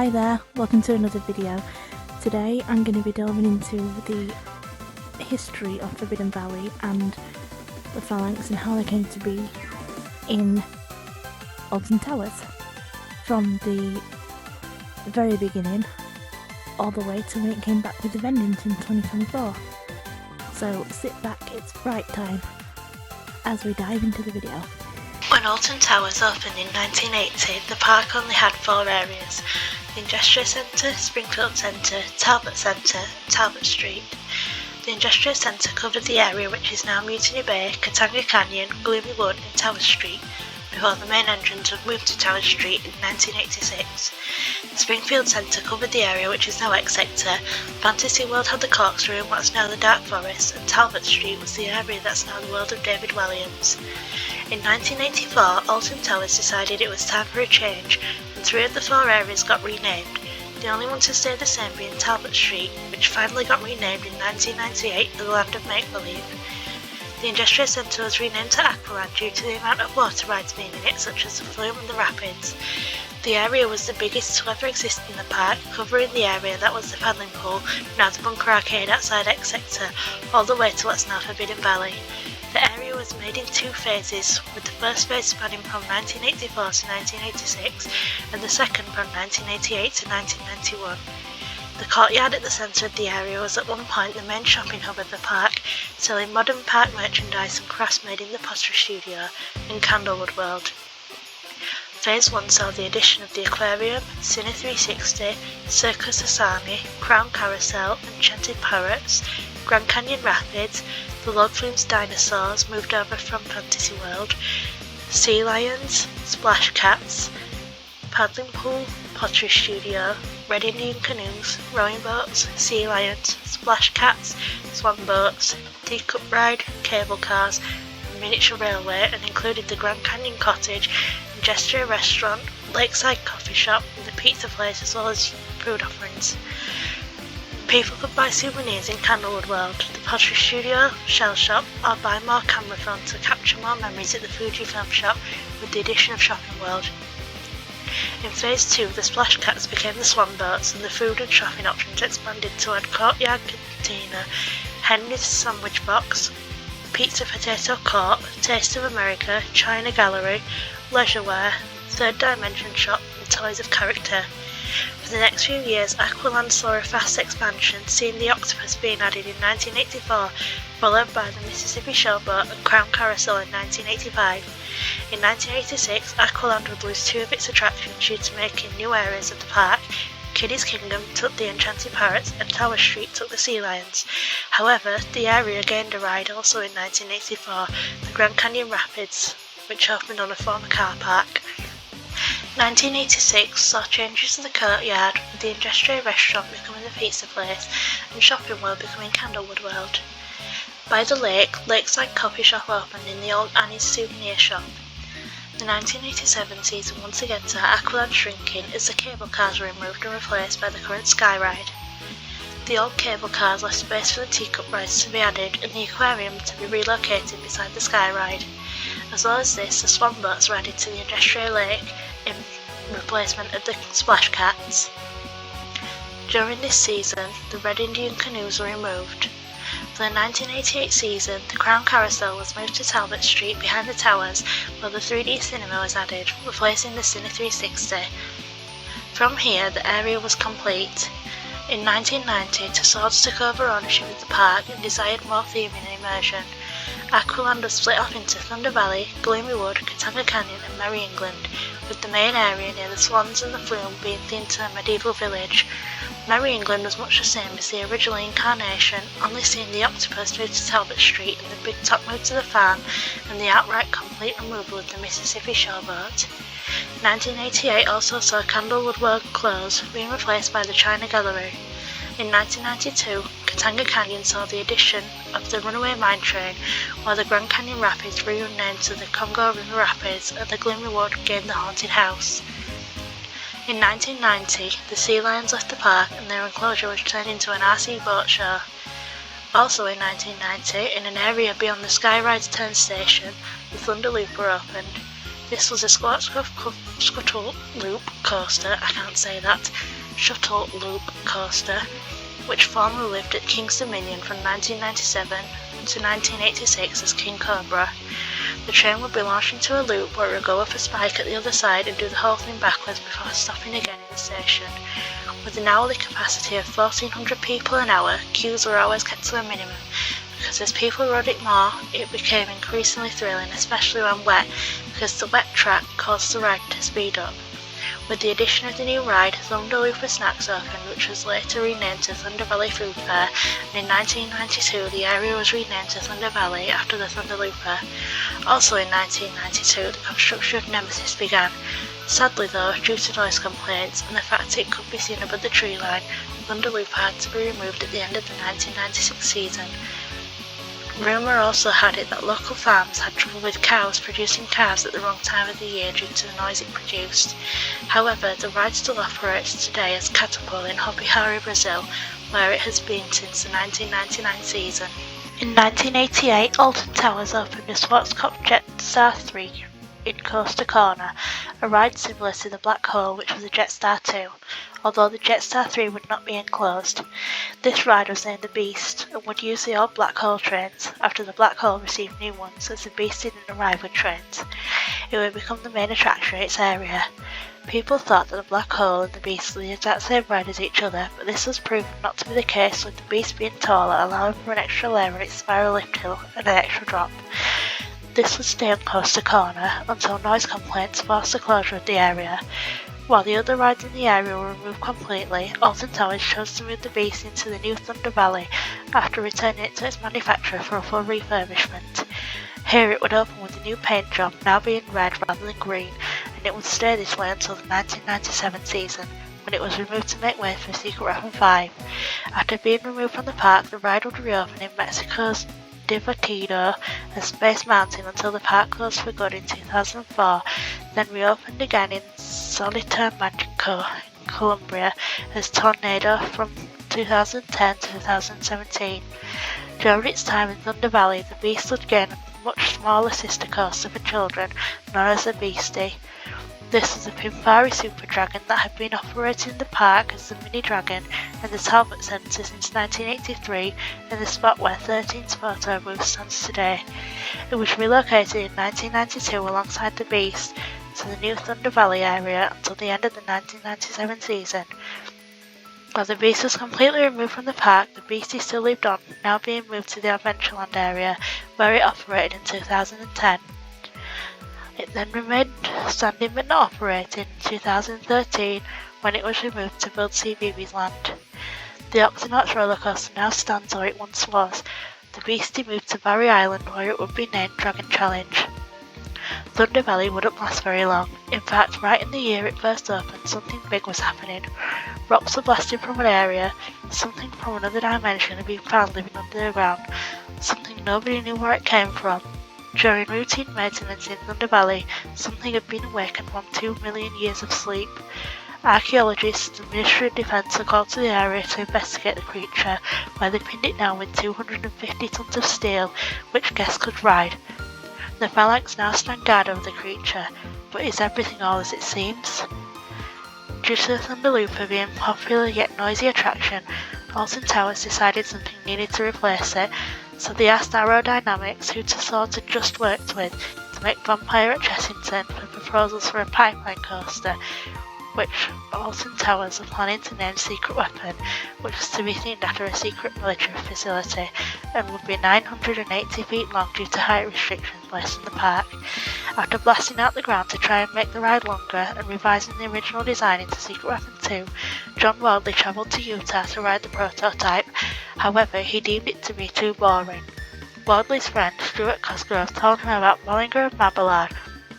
Hi there, welcome to another video. Today I'm going to be delving into the history of Forbidden Valley and the Phalanx and how they came to be in Alton Towers. From the very beginning all the way to when it came back with a vengeance in 2024. So sit back, it's bright time as we dive into the video. When Alton Towers opened in 1980, the park only had 4 areas: the Industrial Centre, Springfield Centre, Talbot Centre and Talbot Street. The Industrial Centre covered the area which is now Mutiny Bay, Katanga Canyon, Gloomy Wood and Tower Street, before the main entrance was moved to Tower Street in 1986. The Springfield Centre covered the area which is now X Sector, Fantasy World had the Corkscrew and what's now the Dark Forest, and Talbot Street was the area that's now the world of David Williams. In 1984, Alton Towers decided it was time for a change, and 3 of the 4 areas got renamed, the only one to stay the same being Talbot Street, which finally got renamed in 1998 the Land of Make-Believe. The Industrial Centre was renamed to Aqualand due to the amount of water rides being in it, such as the Flume and the Rapids. The area was the biggest to ever exist in the park, covering the area that was the paddling pool, now the Bunker Arcade outside X Sector, all the way to what's now Forbidden Valley. The area was made in 2 phases, with the first phase spanning from 1984 to 1986 and the second from 1988 to 1991. The courtyard at the centre of the area was at one point the main shopping hub of the park, selling modern park merchandise and crafts made in the Pottery Studio and Candlewood World. Phase 1 saw the addition of the aquarium, Cine 360, Circus Asami, Crown Carousel, Enchanted Parrots, Grand Canyon Rapids, the Log Flumes Dinosaurs moved over from Fantasy World, Sea Lions, Splash Cats, Paddling Pool, Pottery Studio, Red Indian Canoes, Rowing Boats, Sea Lions, Splash Cats, Swan Boats, Teacup Ride, Cable Cars, and Miniature Railway, and included the Grand Canyon Cottage, Gesture Restaurant, Lakeside Coffee Shop, and the Pizza Place, as well as food offerings. People could buy souvenirs in Candlewood World, the Pottery Studio, Shell Shop, or buy more camera film to capture more memories at the Fujifilm shop with the addition of Shopping World. In Phase 2, the Splash Cats became the Swan Boats and the food and shopping options expanded to add Courtyard Cantina, Henry's Sandwich Box, Pizza Potato Court, Taste of America, China Gallery, Leisureware, Third Dimension Shop and Toys of Character. For the next few years, Aqualand saw a fast expansion, seeing the octopus being added in 1984, followed by the Mississippi Showboat and Crown Carousel in 1985. In 1986, Aqualand would lose 2 of its attractions due to making new areas of the park. Kiddy's Kingdom took the Enchanted Parrots and Tower Street took the Sea Lions. However, the area gained a ride also in 1984, the Grand Canyon Rapids, which opened on a former car park. 1986 saw changes to the courtyard, with the Industrial Restaurant becoming the Pizza Place and Shopping World becoming Candlewood World. By the lake, Lakeside Coffee Shop opened in the old Annie's Souvenir Shop. The 1987 season once again saw Aqualand shrinking as the cable cars were removed and replaced by the current Sky Ride. The old cable cars left space for the teacup rides to be added and the aquarium to be relocated beside the Sky Ride. As well as this, the Swan Boats were added to the Industrial Lake in replacement of the Splash Cats. During this season, the Red Indian Canoes were removed. For the 1988 season, the Crown Carousel was moved to Talbot Street behind the towers, while the 3D cinema was added, replacing the Cine 360. From here, the area was complete. In 1990, Tussauds took over ownership of the park and desired more theming and immersion. Aqualand was split off into Thunder Valley, Gloomy Wood, Katanga Canyon and Merry England, with the main area near the Swans and the Flume being themed to a medieval village. Merry England was much the same as the original incarnation, only seeing the octopus moved to Talbot Street and the Big Top moved to the farm and the outright complete removal of the Mississippi Showboat. 1988 also saw Candlewood World close, being replaced by the China Gallery. In 1992, Katanga Canyon saw the addition of the Runaway Mine Train, while the Grand Canyon Rapids renamed to the Congo River Rapids and the Gloomy Wood gained the Haunted House. In 1990, the Sea Lions left the park and their enclosure was turned into an RC boat show. Also in 1990, in an area beyond the Sky Ride's turn station, the Thunder Loop were opened. This was a shuttle loop coaster, which formerly lived at King's Dominion from 1997 to 1986 as King Cobra. The train would be launched into a loop where it would go off a spike at the other side and do the whole thing backwards before stopping again in the station. With an hourly capacity of 1,400 people an hour, queues were always kept to a minimum, because as people rode it more, it became increasingly thrilling, especially when wet, because the wet track caused the ride to speed up. With the addition of the new ride, Thunder Looper Snacks opened, which was later renamed to Thunder Valley Food Fair, and in 1992 the area was renamed to Thunder Valley after the Thunder Looper. Also in 1992 the construction of Nemesis began. Sadly though, due to noise complaints and the fact it could be seen above the tree line, Thunder Looper had to be removed at the end of the 1996 season. Rumour also had it that local farms had trouble with cows producing calves at the wrong time of the year due to the noise it produced. However, the ride still operates today as Catapult in Hopi Hari, Brazil, where it has been since the 1999 season. In 1988, Alton Towers opened a Schwarzkopf Jetstar 3 in Coaster Corner, a ride similar to the Black Hole, which was a Jetstar 2, although the Jetstar 3 would not be enclosed. This ride was named the Beast and would use the old Black Hole trains after the Black Hole received new ones, as the Beast didn't arrive with trains. It would become the main attraction in its area. People thought that the Black Hole and the Beast were the exact same ride as each other, but this was proven not to be the case, with the Beast being taller, allowing for an extra layer on its spiral lift hill and an extra drop. This would stay on Coaster Corner until noise complaints forced the closure of the area. While the other rides in the area were removed completely, Alton Towers chose to move the Beast into the new Thunder Valley after returning it to its manufacturer for a full refurbishment. Here it would open with a new paint job, now being red rather than green, and it would stay this way until the 1997 season, when it was removed to make way for Secret Weapon 5. After being removed from the park, the ride would reopen in Mexico's Divertido and Space Mountain until the park closed for good in 2004, then reopened again in Solitaire Magico in Colombia as Tornado from 2010 to 2017. During its time in Thunder Valley, the Beast would gain a much smaller sister coaster for children, known as the Beastie. This was a Pimpari Super Dragon that had been operating in the park as the Mini Dragon and the Talbot Centre since 1983, in the spot where 13's photo booth stands today. It was relocated in 1992 alongside the Beast to the new Thunder Valley area until the end of the 1997 season. While the Beast was completely removed from the park, the Beastie still lived on, now being moved to the Adventureland area, where it operated in 2010. It then remained standing but not operating in 2013 when it was removed to build CBeebies Land. The Octonauts roller coaster now stands where it once was. The Beastie moved to Barry Island where it would be named Dragon Challenge. Thunder Valley wouldn't last very long. In fact, right in the year it first opened, something big was happening. Rocks were blasted from an area, something from another dimension had been found living under the ground, something nobody knew where it came from. During routine maintenance in Thunder Valley, something had been awakened from 2 million years of sleep. Archaeologists and Ministry of Defence are called to the area to investigate the creature, where they pinned it down with 250 tons of steel, which guests could ride. The Phalanx now stand guard over the creature, but is everything all as it seems? Due to the Thunder Looper being a popular yet noisy attraction, Alton Towers decided something needed to replace it, so they asked Aerodynamics, who Tussauds had just worked with, to make Vampire at Chessington for proposals for a pipeline coaster, which Alton Towers are planning to name Secret Weapon, which is to be themed after a secret military facility, and would be 980 feet long due to height restrictions placed in the park. After blasting out the ground to try and make the ride longer and revising the original design into Secret Weapon 2, John Wildley travelled to Utah to ride the prototype. However, he deemed it to be too boring. Wildley's friend Stuart Cosgrove told him about Bollinger and Mabillard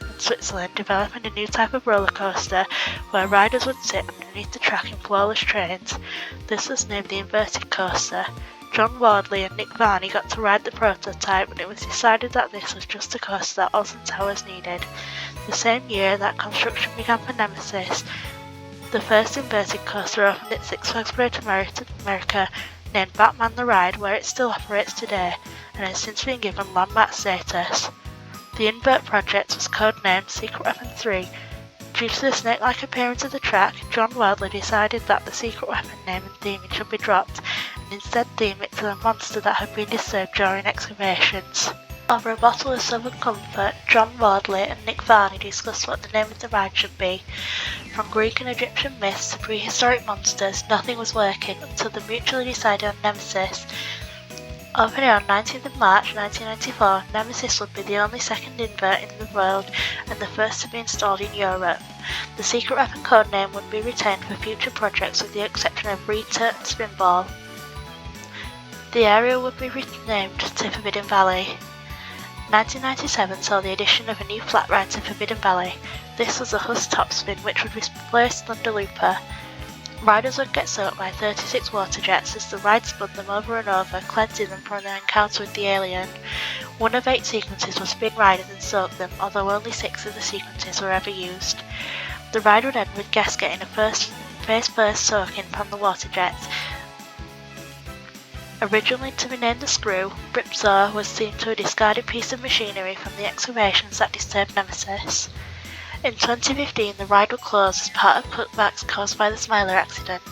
in Switzerland developing a new type of roller coaster where riders would sit underneath the track in flawless trains. This was named the Inverted Coaster. John Wardley and Nick Varney got to ride the prototype, and it was decided that this was just the coaster that Alton Towers needed. The same year that construction began for Nemesis, the first inverted coaster opened at Six Flags Great America, named Batman the Ride, where it still operates today, and has since been given landmark status. The invert project was codenamed Secret Weapon 3. Due to the snake-like appearance of the track, John Wardley decided that the secret weapon name and theming should be dropped, and instead theme it to the monster that had been disturbed during excavations. Over a bottle of Southern Comfort, John Wardley and Nick Varney discussed what the name of the ride should be. From Greek and Egyptian myths to prehistoric monsters, nothing was working until they mutually decided on Nemesis. Opening on 19th of March 1994, Nemesis would be the only second invert in the world and the first to be installed in Europe. The secret weapon codename would be retained for future projects with the exception of Rita and Spinball. The area would be renamed to Forbidden Valley. 1997 saw the addition of a new flat ride to Forbidden Valley. This was a Huss topspin which would replace Thunder Looper. Riders would get soaked by 36 water jets as the ride spun them over and over, cleansing them from their encounter with the alien. One of 8 sequences would spin riders and soak them, although only 6 of the sequences were ever used. The ride would end with guests getting a face-first soaking from the water jets. Originally to be named the Screw, Ripsaw was seen to a discarded piece of machinery from the excavations that disturbed Nemesis. In 2015, the ride would close as part of cutbacks caused by the Smiler accident.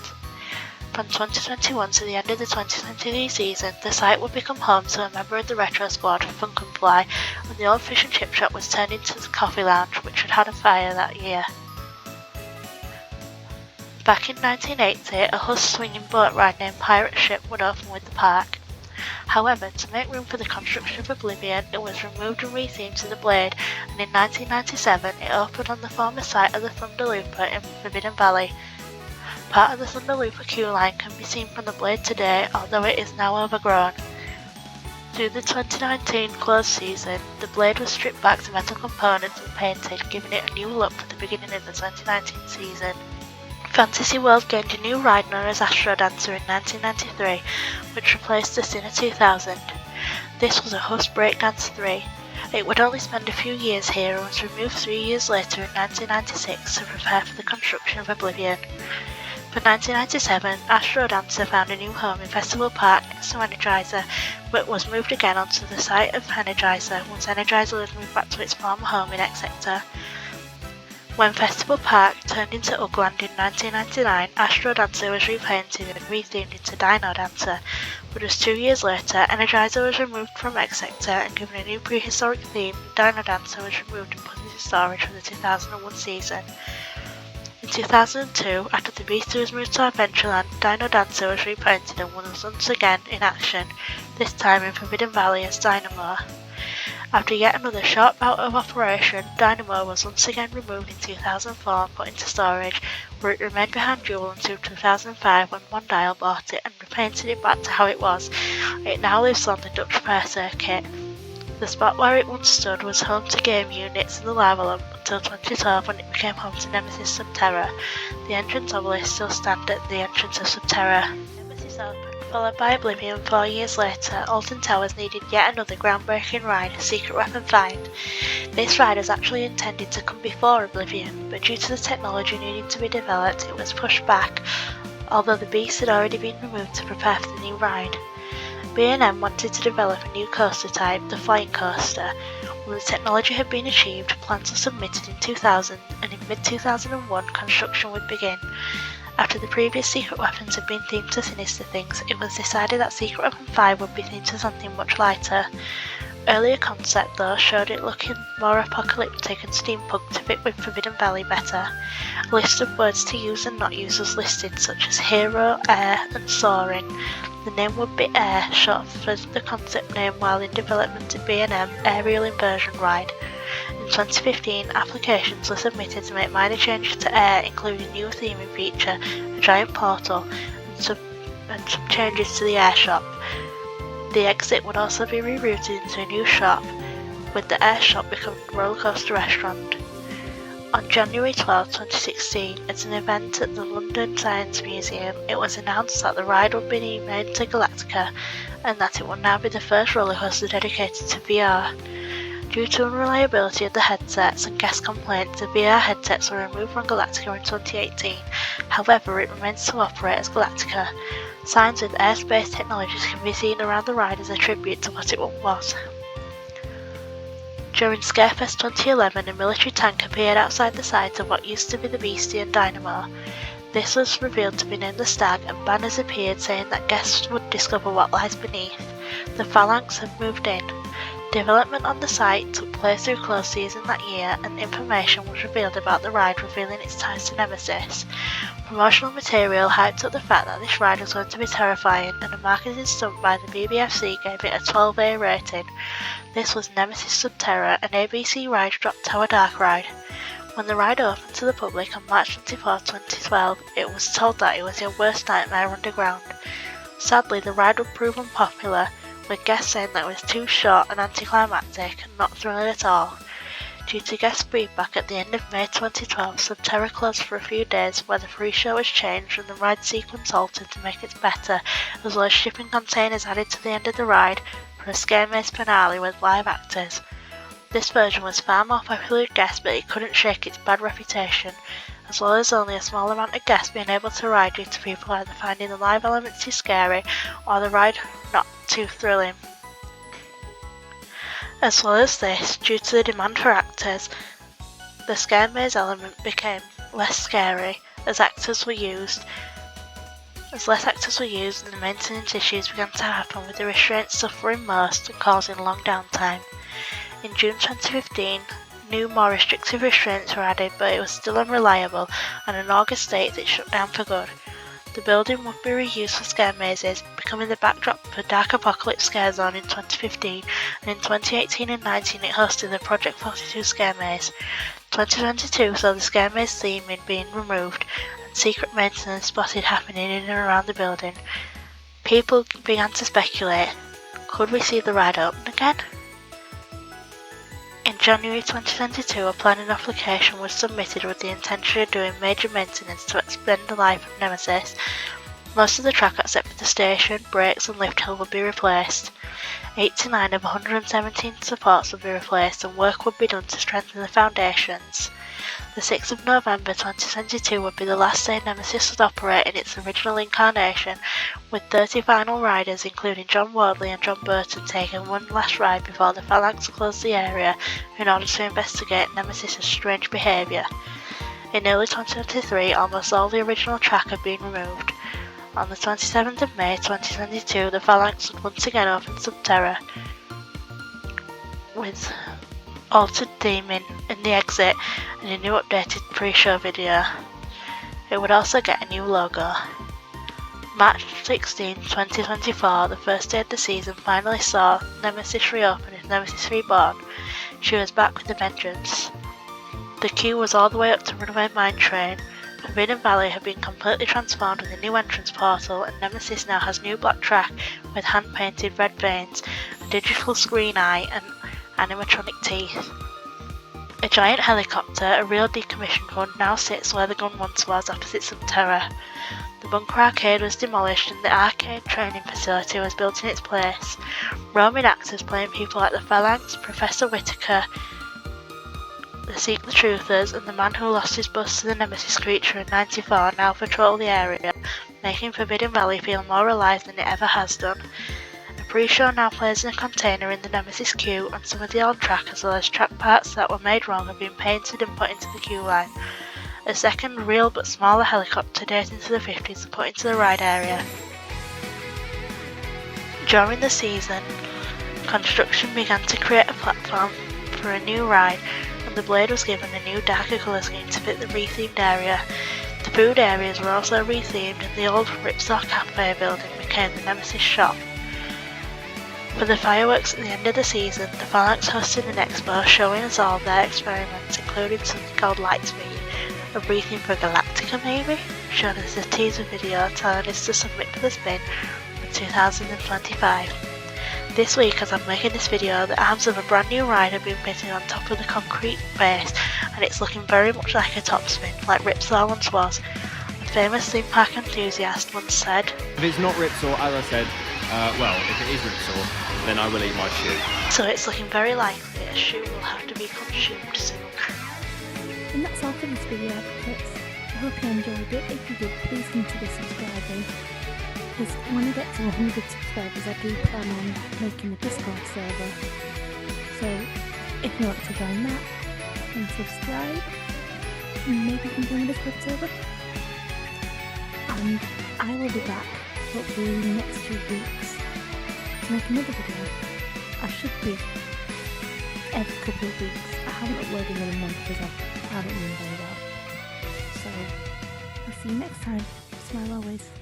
From 2021 to the end of the 2023 season, the site would become home to a member of the Retro Squad, Funkenfly, and the old fish and chip shop was turned into the coffee lounge, which had had a fire that year. Back in 1980, a Huss swinging boat ride named Pirate Ship would open with the park. However, to make room for the construction of Oblivion, it was removed and rethemed to the Blade, and in 1997 it opened on the former site of the Thunder Looper in Forbidden Valley. Part of the Thunder Looper queue line can be seen from the Blade today, although it is now overgrown. Through the 2019 closed season, the Blade was stripped back to metal components and painted, giving it a new look for the beginning of the 2019 season. Fantasy World gained a new ride known as Astro Dancer in 1993, which replaced the Sinner 2000. This was a Huss Breakdance 3. It would only spend a few years here and was removed 3 years later in 1996 to prepare for the construction of Oblivion. For 1997, Astro Dancer found a new home in Festival Park next to Energizer, but was moved again onto the site of Energizer once Energizer was moved back to its former home in X Sector. When Festival Park turned into Ugland in 1999, Astro Dancer was repainted and rethemed into Dino Dancer, but as 2 years later, Energizer was removed from X Sector and given a new prehistoric theme, Dino Dancer was removed and put into storage for the 2001 season. In 2002, after the Beastie was moved to Adventureland, Dino Dancer was repainted and was once again in action, this time in Forbidden Valley as Dynamo. After yet another short bout of operation, Dynamo was once again removed in 2004 and put into storage, where it remained behind Jewel until 2005 when One Dial bought it and repainted it back to how it was. It now lives on the Dutch Repair Circuit. The spot where it once stood was home to game units in the Lava Lump until 2012 when it became home to Nemesis Subterra. The entrance obelisk still stands at the entrance of Subterra. Nemesis opened, followed by Oblivion 4 years later. Alton Towers needed yet another groundbreaking ride, Secret Weapon Find. This ride was actually intended to come before Oblivion, but due to the technology needing to be developed, it was pushed back, although the beast had already been removed to prepare for the new ride. B&M wanted to develop a new coaster type, the Flying Coaster. When the technology had been achieved, plans were submitted in 2000, and in mid-2001 construction would begin. After the previous Secret Weapons had been themed to sinister things, it was decided that Secret Weapon 5 would be themed to something much lighter. Earlier concept though showed it looking more apocalyptic and steampunk to fit with Forbidden Valley better. A list of words to use and not use was listed, such as hero, air and soaring. The name would be Air, short for the concept name while in development at B&M, Aerial Inversion Ride. In 2015, applications were submitted to make minor changes to Air, including a new theming feature, a giant portal, and some changes to the air shop. The exit would also be rerouted into a new shop, with the air shop becoming a roller coaster restaurant. On January 12, 2016, at an event at the London Science Museum, it was announced that the ride would be renamed to Galactica and that it would now be the first roller coaster dedicated to VR. Due to unreliability of the headsets and guest complaints, the VR headsets were removed from Galactica in 2018. However, it remains to operate as Galactica. Signs with airspace technologies can be seen around the ride as a tribute to what it once was. During Scarefest 2011, a military tank appeared outside the site of what used to be the Beastie and Dynamo. This was revealed to be named the Stag, and banners appeared saying that guests would discover what lies beneath. The Phalanx had moved in. Development on the site took place through close season that year, and information was revealed about the ride revealing its ties to Nemesis. Promotional material hyped up the fact that this ride was going to be terrifying, and a marketing stunt by the BBFC gave it a 12A rating. This was Nemesis Subterra, an ABC ride drop tower dark ride. When the ride opened to the public on March 24, 2012, it was told that it was your worst nightmare underground. Sadly, the ride would prove unpopular, with guests saying that it was too short and anticlimactic and not thrilling at all. Due to guest feedback at the end of May 2012, Subterra closed for a few days where the free show was changed and the ride sequence altered to make it better, as well as shipping containers added to the end of the ride for a Scare Maze finale with live actors. This version was far more popular with guests, but it couldn't shake its bad reputation, as well as only a small amount of guests being able to ride due to people either finding the live elements too scary or the ride not too thrilling. As well as this, due to the demand for actors, the Scare Maze element became less scary as less actors were used, and the maintenance issues began to happen, with the restraints suffering most and causing long downtime. In June 2015, new, more restrictive restraints were added, but it was still unreliable, and on August 8th it shut down for good. The building would be reused for scare mazes, becoming the backdrop for Dark Apocalypse Scare Zone in 2015, and in 2018 and 19 it hosted the Project 42 Scare Maze. 2022 saw the Scare Maze theming being removed, and secret maintenance spotted happening in and around the building. People began to speculate, could we see the ride open again? In January 2022, a planning application was submitted with the intention of doing major maintenance to extend the life of Nemesis. Most of the track except for the station, brakes and lift hill would be replaced. 89 of 117 supports would be replaced, and work would be done to strengthen the foundations. The 6th of November 2022 would be the last day Nemesis would operate in its original incarnation, with 30 final riders including John Wardley and John Burton taking one last ride before the Phalanx closed the area in order to investigate Nemesis' strange behaviour. In early 2023, almost all the original track had been removed. On the 27th of May 2022, the Phalanx would once again open Subterra, with altered theming in the exit and a new updated pre-show video. It would also get a new logo. March 16, 2024, the first day of the season, finally saw Nemesis reopen as Nemesis Reborn. She was back with a vengeance. The queue was all the way up to Runaway Mine Train. Forbidden Valley had been completely transformed with a new entrance portal, and Nemesis now has new black track with hand-painted red veins, a digital screen eye and animatronic teeth. A giant helicopter, a real decommissioned one, now sits where the gun once was, opposite Subterra. The bunker arcade was demolished and the arcade training facility was built in its place. Roaming actors playing people like the Phalanx, Professor Whitaker, the Seek the Truthers, and the man who lost his bus to the Nemesis creature in '94 now patrol the area, making Forbidden Valley feel more alive than it ever has done. A pre-show now plays in a container in the Nemesis queue, and some of the old track as well as track parts that were made wrong have been painted and put into the queue line. A second real but smaller helicopter dating to the 50s was put into the ride area. During the season, construction began to create a platform for a new ride, and the blade was given a new darker colour scheme to fit the rethemed area. The food areas were also rethemed, and the old Ripsaw Cafe building became the Nemesis shop. For the fireworks at the end of the season, the Phalanx hosted an expo showing us all their experiments, including something called Lightspeed, a briefing for Galactica maybe, shown as a teaser video telling us to submit for the spin for 2025. This week, as I'm making this video, the arms of a brand new ride have been fitted on top of the concrete base, and it's looking very much like a top spin, like Ripsaw once was. A famous theme park enthusiast once said, "If it's not Ripsaw, as I said, well, if it is Ripsaw, then I will eat my shoe." So it's looking very likely a shoe will have to be consumed soon. And that's all for this video, advocates. I hope you enjoyed it. If you did, please consider subscribing. Because when I get to 100 subscribers, I do plan on making a Discord server. So if you want to join that and subscribe, and maybe you can join the Discord server. And I will be back hopefully in the next 2 weeks to make another video. I should be every couple of weeks. I haven't uploaded in a month because I haven't been very well. So I'll see you next time. Smile always.